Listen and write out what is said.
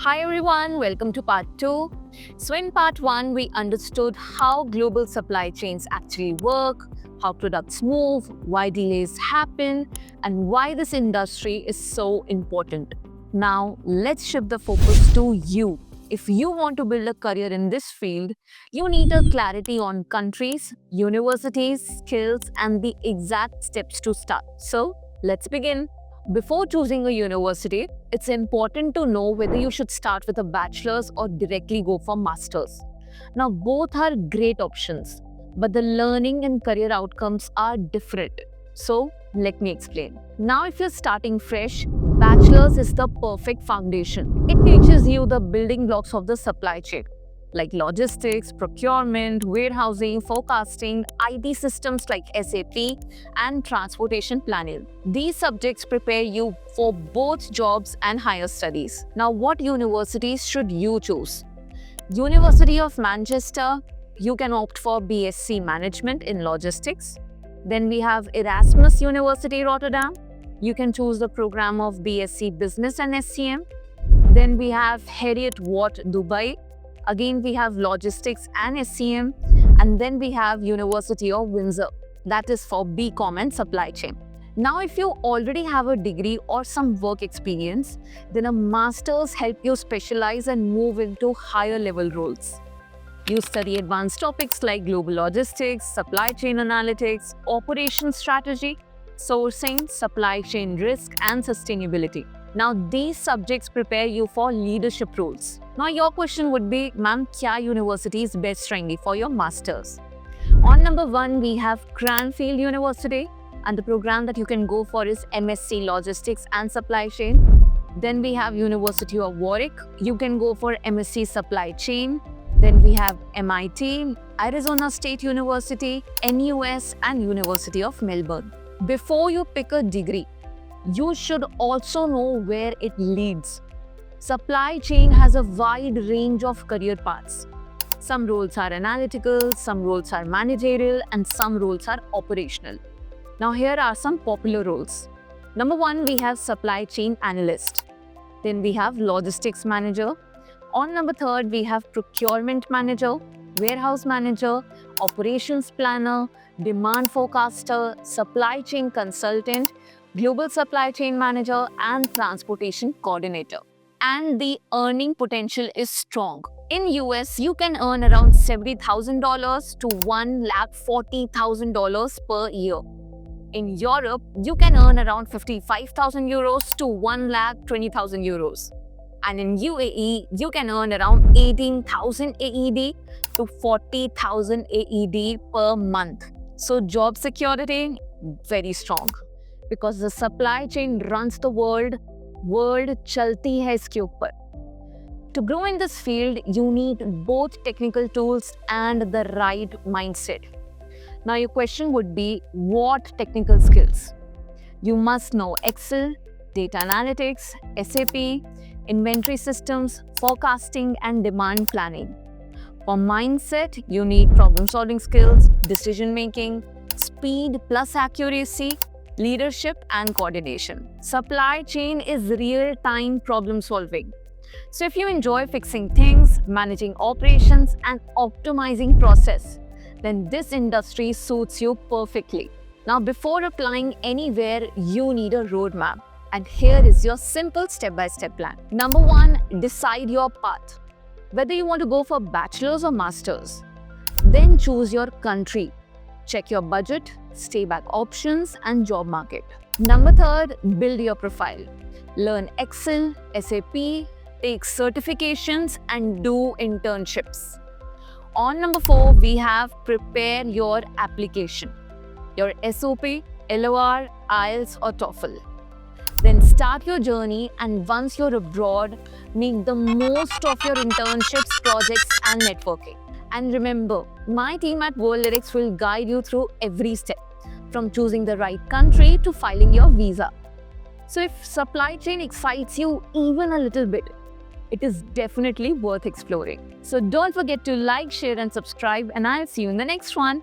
Hi everyone, welcome to part 2. So, in part 1, we understood how global supply chains actually work, how products move, why delays happen, and why this industry is so important. Now, let's shift the focus to you. If you want to build a career in this field, you need a clarity on countries, universities, skills, and the exact steps to start. So, let's begin. Before choosing a university, it's important to know whether you should start with a bachelor's or directly go for master's. Now, both are great options, but the learning and career outcomes are different. So, let me explain. Now, if you're starting fresh, bachelor's is the perfect foundation. It teaches you the building blocks of the supply chain, like logistics, procurement, warehousing, forecasting, IT systems like SAP, and transportation planning. These subjects prepare you for both jobs and higher studies. Now, what universities should you choose? University of Manchester, you can opt for BSc Management in Logistics. Then we have Erasmus University Rotterdam. You can choose the program of BSc Business and SCM. Then we have Heriot-Watt Dubai. Again, we have Logistics and SCM. And then we have University of Windsor. That is for BCom and Supply Chain. Now, if you already have a degree or some work experience, then a master's help you specialize and move into higher level roles. You study advanced topics like global logistics, supply chain analytics, operations strategy, sourcing, supply chain risk, and sustainability. Now, these subjects prepare you for leadership roles. Now, your question would be, ma'am, kya university is best रहेंगी for your masters? On number 1, we have Cranfield University, and the program that you can go for is MSc Logistics and Supply Chain. Then we have University of Warwick. You can go for MSc Supply Chain. Then we have MIT, Arizona State University, NUS, and University of Melbourne. Before you pick a degree, you should also know where it leads. Supply chain has a wide range of career paths. Some roles are analytical, some roles are managerial, and some roles are operational. Now, here are some popular roles. Number 1, we have supply chain analyst. Then we have logistics manager. On number 3, we have procurement manager, warehouse manager, operations planner, demand forecaster, supply chain consultant, global supply chain manager, and transportation coordinator. And the earning potential is strong. In US, you can earn around $70,000 to $140,000 per year. In Europe, you can earn around 55,000 euros to 120,000 euros. And in UAE, you can earn around 18,000 AED to 40,000 AED per month. So job security, very strong. Because the supply chain runs the world chalti hai iske upar. To grow in this field, you need both technical tools and the right mindset. Now your question would be, what technical skills? You must know Excel, data analytics, SAP, inventory systems, forecasting, and demand planning. For mindset, you need problem-solving skills, decision-making, speed plus accuracy, leadership, and coordination. Supply chain is real-time problem-solving. So if you enjoy fixing things, managing operations, and optimizing process, then this industry suits you perfectly. Now, before applying anywhere, you need a roadmap. And here is your simple step-by-step plan. Number 1, decide your path. Whether you want to go for bachelor's or master's. Then choose your country. Check your budget, stay back options, and job market. Number 3, build your profile. Learn Excel, SAP, take certifications, and do internships. On number 4, we have prepare your application. Your SOP, LOR, IELTS, or TOEFL. Then start your journey, and once you're abroad, make the most of your internships, projects, and networking. And remember, my team at World Lyrics will guide you through every step, from choosing the right country to filing your visa. So if supply chain excites you even a little bit, it is definitely worth exploring. So don't forget to like, share, and subscribe, and I'll see you in the next one.